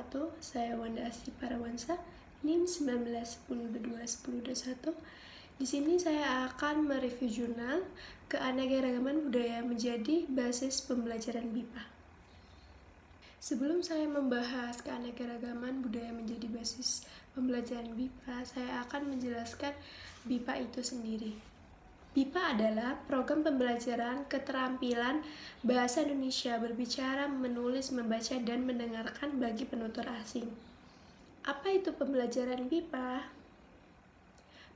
wabarakatuh. Saya Wanda Asti Parawansa, NIM 1910221021. Di sini saya akan mereview jurnal Keanekaragaman Budaya menjadi basis pembelajaran BIPA. Sebelum saya membahas keanekaragaman budaya menjadi basis pembelajaran BIPA, saya akan menjelaskan BIPA itu sendiri. BIPA adalah program pembelajaran keterampilan bahasa Indonesia berbicara, menulis, membaca, dan mendengarkan bagi penutur asing. Apa itu pembelajaran BIPA?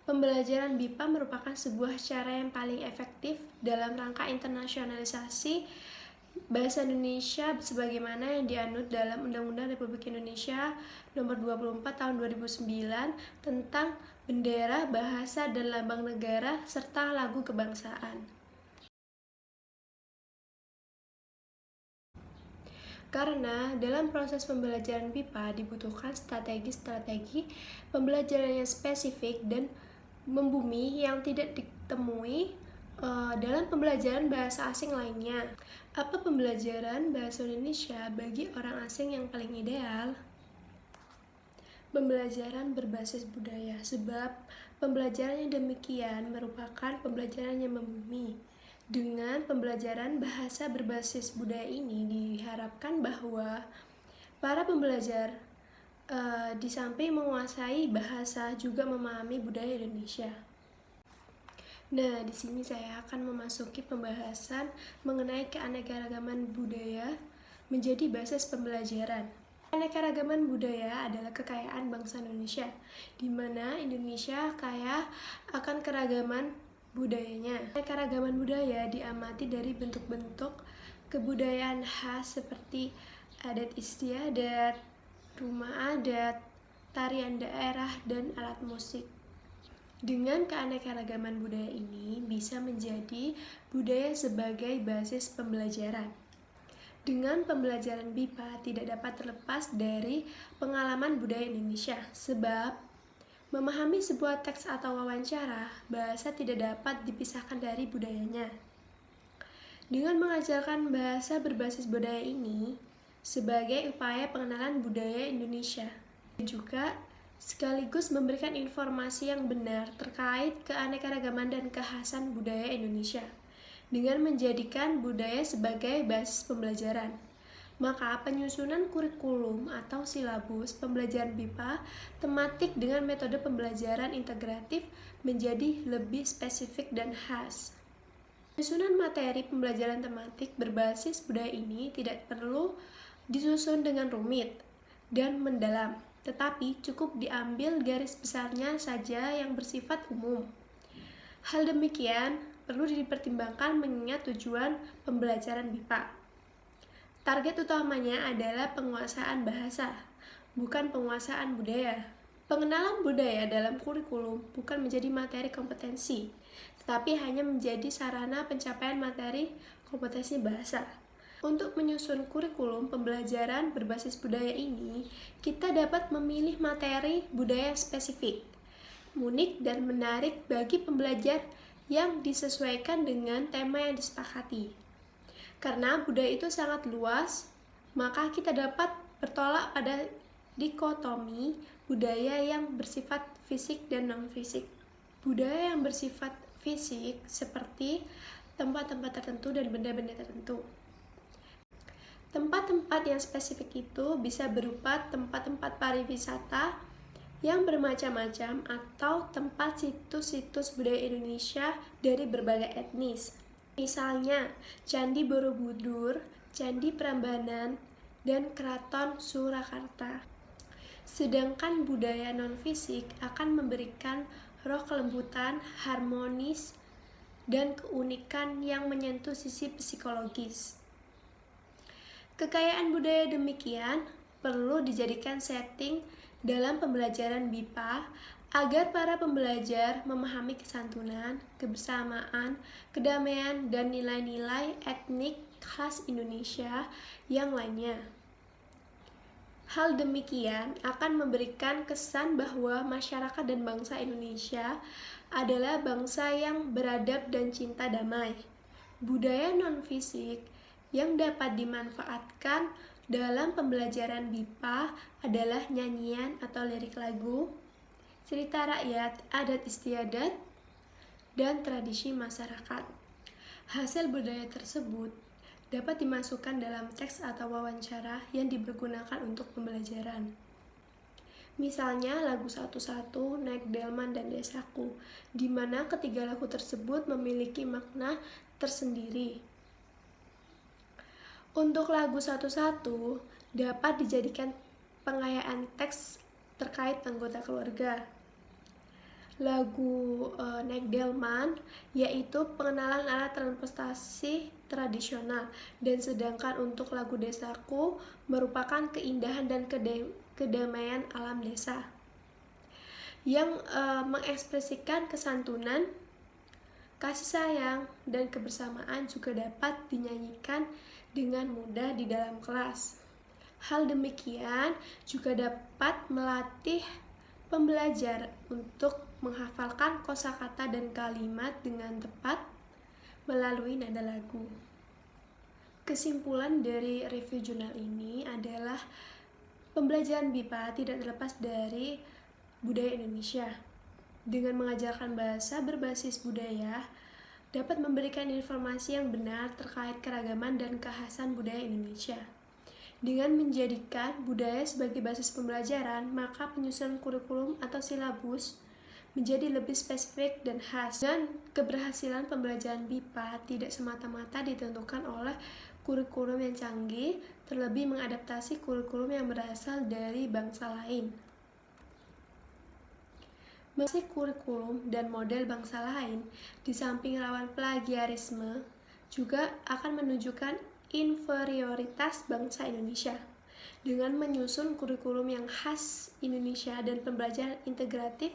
Pembelajaran BIPA merupakan sebuah cara yang paling efektif dalam rangka internasionalisasi bahasa Indonesia sebagaimana yang dianut dalam Undang-Undang Republik Indonesia Nomor 24 Tahun 2009 tentang bendera, bahasa, dan lambang negara serta lagu kebangsaan. Karena dalam proses pembelajaran BIPA dibutuhkan strategi-strategi pembelajaran yang spesifik dan membumi yang tidak ditemui dalam pembelajaran bahasa asing lainnya. Apa pembelajaran bahasa Indonesia bagi orang asing yang paling ideal? Pembelajaran berbasis budaya, sebab pembelajaran yang demikian merupakan pembelajaran yang membumi. Dengan pembelajaran bahasa berbasis budaya ini diharapkan bahwa para pembelajar di samping menguasai bahasa juga memahami budaya Indonesia. Nah, di sini saya akan memasuki pembahasan mengenai keanekaragaman budaya menjadi basis pembelajaran. Keanekaragaman budaya adalah kekayaan bangsa Indonesia, di mana Indonesia kaya akan keragaman budayanya. Keanekaragaman budaya diamati dari bentuk-bentuk kebudayaan khas seperti adat istiadat, rumah adat, tarian daerah, dan alat musik. Dengan keanekaragaman budaya ini bisa menjadi budaya sebagai basis pembelajaran. Dengan pembelajaran BIPA tidak dapat terlepas dari pengalaman budaya Indonesia, sebab memahami sebuah teks atau wawancara, bahasa tidak dapat dipisahkan dari budayanya. Dengan mengajarkan bahasa berbasis budaya ini sebagai upaya pengenalan budaya Indonesia, juga sekaligus memberikan informasi yang benar terkait keanekaragaman dan kekhasan budaya Indonesia. Dengan menjadikan budaya sebagai basis pembelajaran, maka penyusunan kurikulum atau silabus pembelajaran BIPA tematik dengan metode pembelajaran integratif menjadi lebih spesifik dan khas. Penyusunan materi pembelajaran tematik berbasis budaya ini tidak perlu disusun dengan rumit dan mendalam, tetapi cukup diambil garis besarnya saja yang bersifat umum. Hal demikian perlu dipertimbangkan mengingat tujuan pembelajaran BIPA. Target utamanya adalah penguasaan bahasa, bukan penguasaan budaya. Pengenalan budaya dalam kurikulum bukan menjadi materi kompetensi, tetapi hanya menjadi sarana pencapaian materi kompetensi bahasa. Untuk menyusun kurikulum pembelajaran berbasis budaya ini, kita dapat memilih materi budaya spesifik, unik dan menarik bagi pembelajar yang disesuaikan dengan tema yang disepakati. Karena budaya itu sangat luas, maka kita dapat bertolak pada dikotomi budaya yang bersifat fisik dan non-fisik. Budaya yang bersifat fisik seperti tempat-tempat tertentu dan benda-benda tertentu. Tempat-tempat yang spesifik itu bisa berupa tempat-tempat pariwisata yang bermacam-macam atau tempat situs-situs budaya Indonesia dari berbagai etnis. Misalnya, Candi Borobudur, Candi Prambanan, dan Keraton Surakarta. Sedangkan budaya non-fisik akan memberikan roh kelembutan, harmonis, dan keunikan yang menyentuh sisi psikologis. Kekayaan budaya demikian perlu dijadikan setting dalam pembelajaran BIPA agar para pembelajar memahami kesantunan, kebersamaan, kedamaian, dan nilai-nilai etnik khas Indonesia yang lainnya. Hal demikian akan memberikan kesan bahwa masyarakat dan bangsa Indonesia adalah bangsa yang beradab dan cinta damai. Budaya non-fisik yang dapat dimanfaatkan dalam pembelajaran BIPA adalah nyanyian atau lirik lagu, cerita rakyat, adat istiadat, dan tradisi masyarakat. Hasil budaya tersebut dapat dimasukkan dalam teks atau wawancara yang dipergunakan untuk pembelajaran. Misalnya lagu Satu-Satu, Naik Delman, dan Desaku, di mana ketiga lagu tersebut memiliki makna tersendiri. Untuk lagu Satu-Satu dapat dijadikan pengayaan teks terkait anggota keluarga. Lagu Naik Delman yaitu pengenalan alat transportasi tradisional, dan sedangkan untuk lagu Desaku merupakan keindahan dan kedamaian alam desa yang mengekspresikan kesantunan, kasih sayang, dan kebersamaan juga dapat dinyanyikan dengan mudah di dalam kelas. Hal demikian juga dapat melatih pembelajar untuk menghafalkan kosakata dan kalimat dengan tepat melalui nada lagu. Kesimpulan dari review jurnal ini adalah pembelajaran BIPA tidak terlepas dari budaya Indonesia. Dengan mengajarkan bahasa berbasis budaya, dapat memberikan informasi yang benar terkait keragaman dan kekhasan budaya Indonesia. Dengan menjadikan budaya sebagai basis pembelajaran, maka penyusunan kurikulum atau silabus menjadi lebih spesifik dan khas. Dan keberhasilan pembelajaran BIPA tidak semata-mata ditentukan oleh kurikulum yang canggih, terlebih mengadaptasi kurikulum yang berasal dari bangsa lain. Meski kurikulum dan model bangsa lain, di samping rawan plagiarisme, juga akan menunjukkan inferioritas bangsa Indonesia. Dengan menyusun kurikulum yang khas Indonesia dan pembelajaran integratif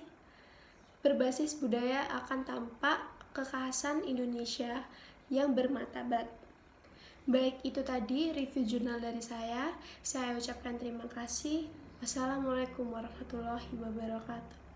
berbasis budaya akan tampak kekhasan Indonesia yang bermartabat. Baik, itu tadi review jurnal dari saya. Saya ucapkan terima kasih. Wassalamualaikum warahmatullahi wabarakatuh.